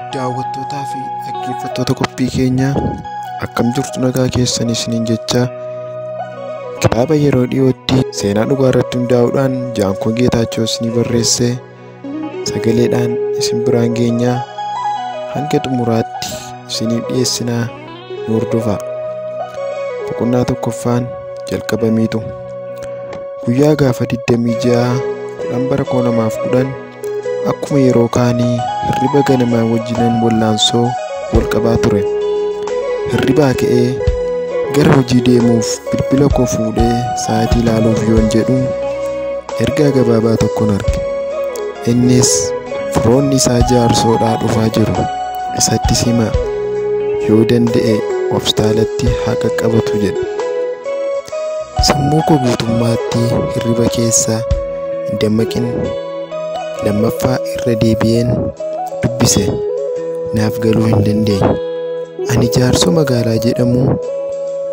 Daawwattootaa fi dhaggeeffattoota qophii keenyaa akkam jirtu nagaa keessan isiniin jecha kitaaba yeroo dhiyootti seenaa dhugaa irratti hundaa'uudhaan Jaankoo Geetaachoo isinii barreesse sagaleedhaan isin biraan geenyaa hanga xumuraatti isiniif dhiyeessinaa nu hordofaa. Boqonnaa tokkoffaan jalqabamiitu. Guyyaa gaafa 26 bara 2010 akkuma yeroo kaanii hirriba ganamaa wajjinan wallaansoo wal qabaa ture. Hirribaa ka'ee gara hojii deemuuf bilbila koo fuudhee sa'aatii ilaaluuf yoon jedhu ergaa gabaabaa tokkon arge. Innis firoonni isaa jaarsoodhaa dhufaa jiru, isatti simaa, yoo danda'e hospitaalatti haa qaqqabatu jedhe. Sammuu koo guutummaatti hirriba keessaa hin dammaqin. Lammaffaa irra deebi'een dubbise, naaf galuu hin dandeenye. Ani jaarsoo magaalaa jedhamu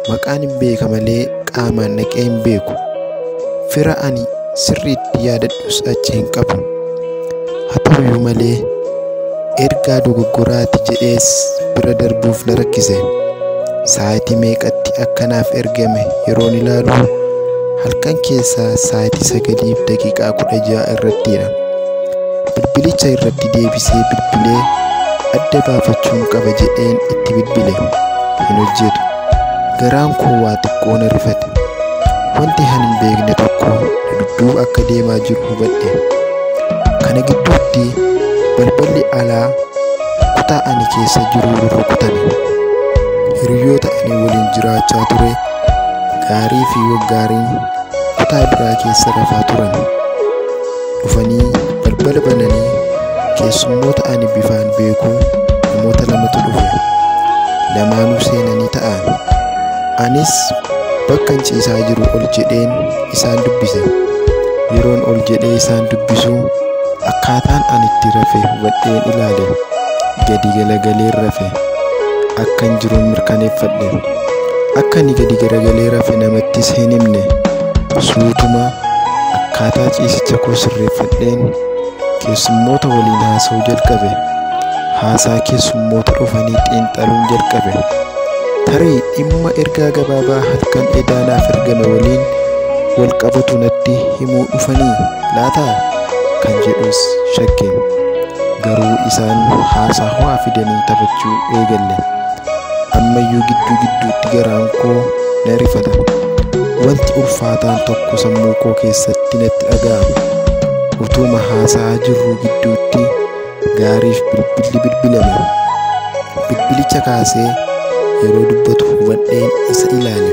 maqaan hin beeka malee qaamaan dhaqee hin beeku. Fira ani sirriitti yaadadhus achi hin qabu. Haa ta'uyyuu malee ergaa dogoggoraati jedhees bira darbuuf na rakkise. Sa'aatii meeqatti akkanaaf ergame yeroon ilaalu halkan keessaa sa'aatii 9:16 irrattidha. Bilbilicha irratti deebisee bilbilee adda baafachuun qaba jedheen itti bilbile. Hin hojjetu. Garaan koo waa xiqqoo na rifate. Wanti ani hin beekne tokko na dudduuba akka deemaa jiru hubadhe. Kana gidduutti balballi alaa kutaa ani keessa jiru rukutame. Hiriyoota ani waliin jiraachaa ture gaarii fi waggaariin kutaa biraa keessa rafaa turan. Dhufanii balbala bananii keessummoota ani bifaan beeku namoota lamatu dhufe. Lamaanuu seenanii ta'an. Anis bakka ciisaa jiru ol jedheen isaan dubbise. Yeroon ol jedhee isaan dubbisu akkaataan ani itti rafe hubadheen ilaale. Gadi galagalee rafe. Akkan jiruun mirkaneeffadhe. Akka ani gadi garagalee rafe namattis hin himne. Suutuma akkaataa ciisicha koo sirreeffadheen keessummoota waliin haasa'uu jalqabe. Haasaa keessummoota dhufanii xiinxaluun jalqabe. Tarii dhimma ergaa gabaabaa halkan edaanaaf ergame waliin wal qabatu natti himuu dhufanii laataa kan jedhus shakke. Garuu isaan haasaa ho'aa fidanii taphachuu eegalle. Ammayyuu gidduu gidduutti garaan koo na rifata. Wanti ulfaataan tokko sammuu koo keessatti natti dhaga'ama. Utuma haasaa jirru gidduutti gaariif bilbilli bilbilame. Bilbilicha kaasee yeroo dubbatu hubadheen isa ilaale.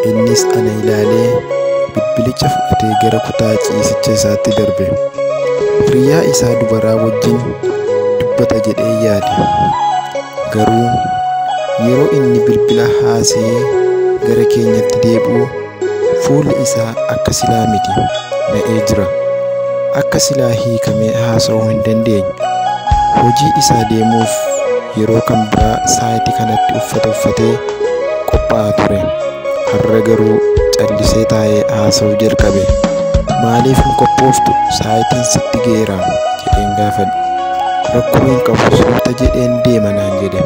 Innis ana ilaalee bilbilicha fudhatee gara kutaa ciisicha isaatti darbe. Hiriyaa isaa dubaraa wajjin dubbata jedhee yaade. Garuu yeroo inni bilbila haasee gara keenyatti deebi'u fuulli isaa akka silaa miti, na'ee jira. Akka silaa hiikamee haasa'uu hin dandeenye. Hojii isaa deemuuf yeroo kan biraa sa'aatii kanatti uffata uffatee qophaa'aa ture. Har'a garuu callisee taa'ee haasa'uu jalqabe. Maaliif hin qophooftu? Sa'aatiin sitti geera jedheen gaafadhe. Rakkoo hin qabu, suuta jedheen deema naan jedhe.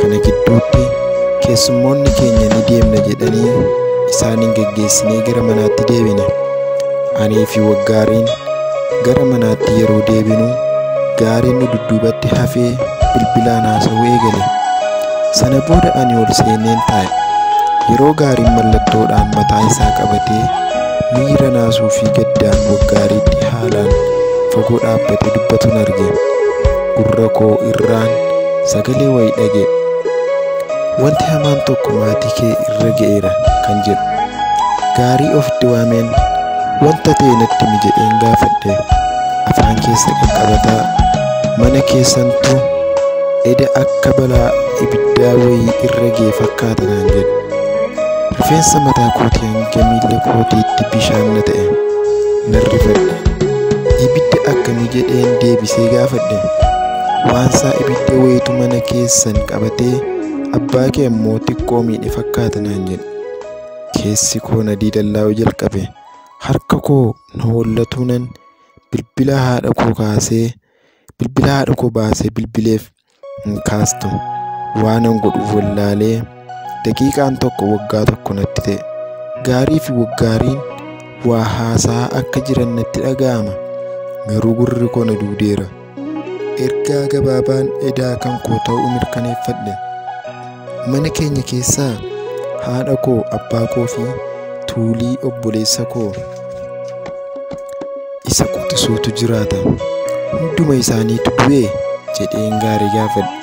Kana gidduutti keessummoonni keenya ni deemna jedhanii isaaniin geggeessinee gara manaatti deebine. Anii fi waggaariin gara manaatti yeroo deebinu gaariin nu dudduubatti hafee bilbilaan haasa'uu eegale. Sana booda ani ol seeneen taa'e. Yeroo gaariin mallattoodhaan mataa isaa qabatee miira naasuu fi gaddaan waggaariitti haalaan fagoo dhaabbatee dubbatuun arge. Gurra koo irraan sagalee wayii dhage. Wanti hamaan tokko maatii kee irra ga'eera kan jedhu. Gaarii ofitti waameen wanta ta'e natti himi jedheen gaafadhe. Afaan keessa qaqqabataa mana keessantu eda akka balaa ibiddaa wayii irra ga'e fakkaata naan jedhe. Rifeensa mataa kootii hanga miila kootiitti bishaan na ta'e. Nan rifadhe. Ibidda akkamii jedheen deebisee gaafadhe. Waansaa ibidda wayiitu mana keessan qabatee abbaa kee immoo xiqqoo miidhe fakkaata naan jedhe. Keessi koo na diidallaa'uu jalqabe. Harka koo na hollatuunan bilbila haadha koo baasee bilbileef. hin kaastu. Waanan godhuuf wallaalee daqiiqaan tokko waggaa tokko natti ta'e. Gaarii fi waggaariin waa haasaa akka jiran natti dhaga'ama. Garuu gurri koo na duudeera. Ergaa gabaabaan edaa kan koo ta'uu mirkaneeffadhe. Mana keenya keessaa haadha koo, abbaa koo fi tuulii obboleessa koo isa quxisuutu jiraata. Hunduma isaaniitu du'e jedheen gaarii gaafadhe.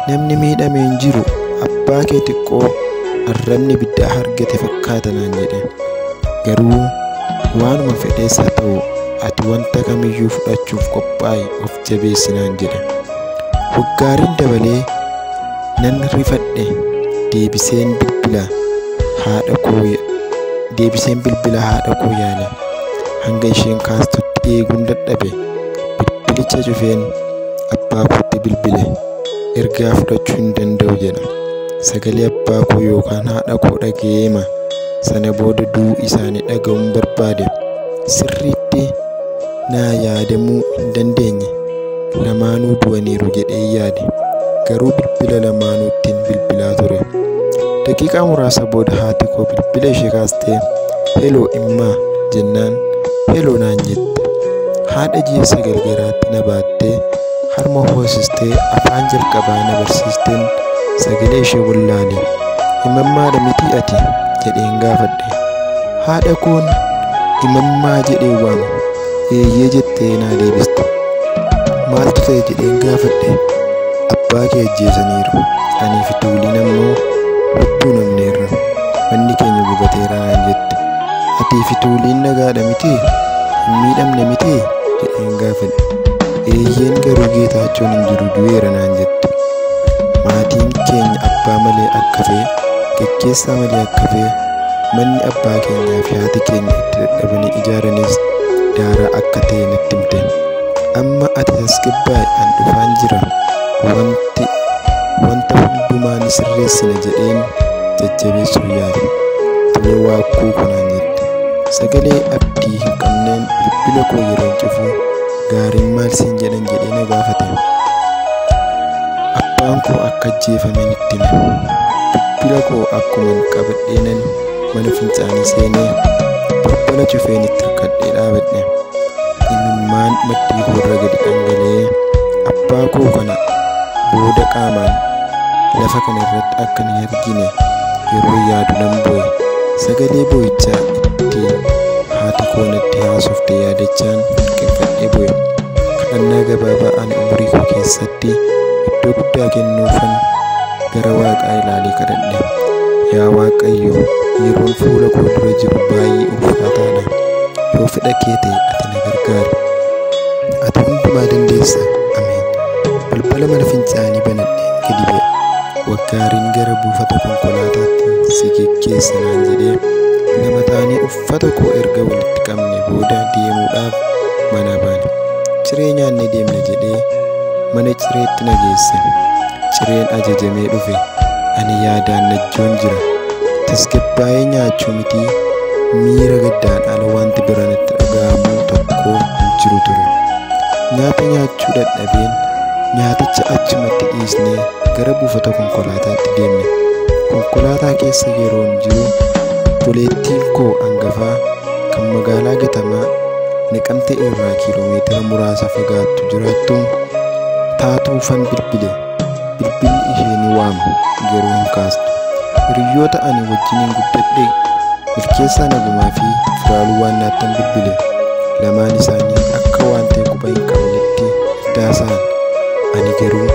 Namni miidhame hin jiru. Abbaa kee xiqqoo arrabni ibiddaa argate fakkaata naan jedhe. Garuu waanuma fedhees haa ta'u ati wanta kamiyyuu fudhachuuf qophaa'e of jabeessi naan jedhe. Waggaariin dabalee nan rifadhe. Deebiseen bilbila haadha koo yaale. Hanga isheen kaastutti eeguun dadhabe. Bilbilicha cufeen abbaa kootti bilbile. Ergaa fudhachuu hin danda'u jedha. Sagalee abbaa koo yookaan haadha koo dhaga'eema. Sana booda du'uu isaanii dhaga'uun barbaade. Sirriitti naa yaadamuu hin dandeenye. Lamaanuu du'aniiru jedhee yaade. Garuu bilbila lamaanuu ittiin bilbilaa ture. Daqiiqaa muraasa booda haati koo bilbila ishee kaastee "Heloo immaa" jennaan "Heloo" naan jette. Haadha ji'a 9 garaatti na baattee harma hoosistee afaan jalqabaa na barsiisteen sagalee ishee wallaale. "Imammaadha miti ati?" jedheen gaafadhe. Haadha koon imammaa jedhee waama. "Eeyyee" jettee naa deebiste. "Maaltu ta'e?" jedheen gaafadhe. "Abbaa kee ajjeesaniiru. Anii fi tuuliin ammoo lubbuu namneerra. Manni keenya gubateera" naan jette. "Atii fi tuuliin nagaadha miti? Hin miidhamne miti?" jedheen gaafadhe. "Eeyyeen, garuu Geetaachoon hin jiru, du'eera" naan jette. Maatiin keenya abbaa malee akka fe'e, gaggeessaa malee akka fe'e, manni abbaa keenyaa fi haati keenya itti dadhabanii ijaaranis daaraa akka ta'e natti himte. "Amma ati tasgabbaa'i, an dhufaan jira. Wanta hundumaa ni sirreessina" jedheen jajjabeessuuf yaale. "Tole waakkuu ko" naan jette. Sagalee abdii hin qabneen bilbila koo yeroon cufu gaariin maal siin jedhan jedhee na gaafate. Abbaan koo akka ajjeefame nutti hime. Bilbila koo akkuman qabadheenan mana fincaanii seenee balbala cufeen itti hirkadhee dhaabadhe. Imimmaan maddii koorra gadi dhangala'ee abbaa koo kana booda qaamaan lafa kana irratti akka hin argine yeroo yaadu nan boo'e. Sagalee boo'ichaa ittiin haati koo natti haasofte yaadachaan qinfadhee boo'e. Kadhannaa gabaabaa ani umurii koo keessatti iddoo guddaa kennuufan gara Waaqaa ilaalee kadhadhe. "Yaa Waaqayyo, yeroon fuula koo dura jiru baay'ee ulfaataadha. Yoo fedha kee ta'e ati na gargaari. Ati hundumaa dandeessa. Ameen." Balbala mana fincaanii banadheen gadi ba'e. Waggaariin gara buufata konkolaataatti "Si geggeessa" naan jedhee lama taanee uffata koo erga walitti qabne booda deemuudhaaf mana baane. Ciree nyaannee deemna jedhee mana cireetti na geesse. Cireen ajajamee dhufe. Ani yaadaan najjoon jira. Tasgabbaa'ee nyaachuu miti, miira gaddaan ala wanti biraa natti dhaga'amu tokko hin jiru ture. Nyaata nyaachuu dadhabeen nyaaticha achumatti dhiisnee gara buufata konkolaataatti deemne. Konkolaataa keessa yeroon jiru obboleettiin koo hangafaa kan magaalaa Gatamaa Naqamtee irraa kiiloomeetira muraasa fagaattu jiraattu taatuufan bilbile. Bilbilli ishee ni waama, garuu hin kaastu. Hiriyoota ani wajjiniin guddadhe milkeessaa Nagumaa fi Firaaluu waan naattan bilbile. Lamaan isaanii akka waan ta'e quba hin qabnetti daasa'an. Ani garuu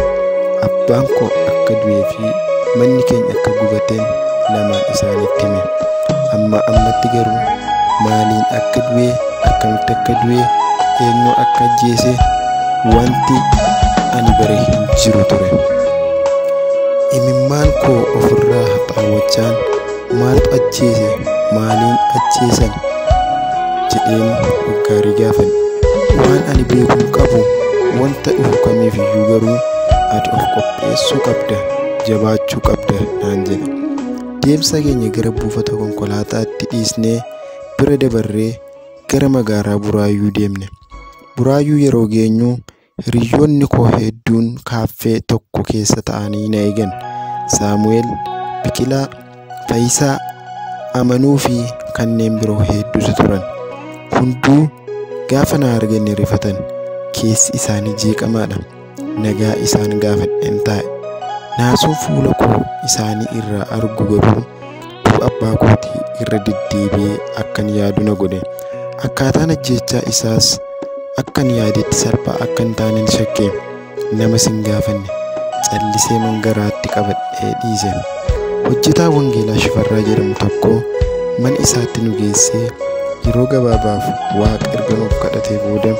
abbaan koo akka du'ee fi manni keenya akka gubateen lamaan isaanitti hime. Ammatti garuu maaliin akka du'e, akkamitti akka du'e, eenyu akka ajjeese wanti ani bare hin jiru ture. Imimmaan koo ofirraa haxaawwachaan maaltu ajjeese, maaliin ajjeesan jedheen Waggaarii gaafadhe. Waan ani beekuu qabu wanta dhufu kamiifiyyuu garuu ati of qopheessuu qabda, jabaachuu qabda naan jedhe. Deemsa keenya gara buufata konkolaataatti dhiisnee bira dabarree gara magaalaa Buraayyuu deemne. Buraayyuu yeroo geenyu Hiriyoonni koo hedduun kaaffee tokko keessa ta'anii na eegan. Saamu'eel, Biqilaa, Faayisaa, Amanuu fi kanneen biroo hedduutu turan. Hunduu gaafa na argan rifatan. Keessi isaanii jeeqamaadha. Nagaa isaan gaafadheen taa'e. Naasuu fuula koo isaanii irraa argu garuu du'a abbaa kootii irra deddeebi'ee akkan yaadu na godhe. Akkaataan ajjeechaa isaas akkan yaadetti salphaa akka hin taane shakke. Namas hin gaafanne. Callisee mangaraatti qabadhee dhiise. Hojjetaa wangeelaa Shifarraa jedhamu tokko mana isaatti nu geessee yeroo gabaabaaf Waaqa erga nuuf kadhatee booda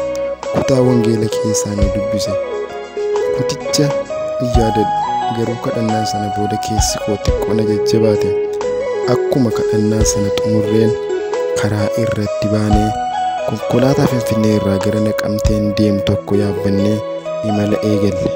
kutaa wangeela keessaa nu dubbise. Kuticha yaadadhu garuu kadhannaa sana booda keessi koo xiqqoo na jajjabaate. Akkuma kadhannaa sana xumurreen karaa irratti baanee konkolaataa Finfinnee irraa gara Naqamteen deemu tokko yaabbannee imala eegalle.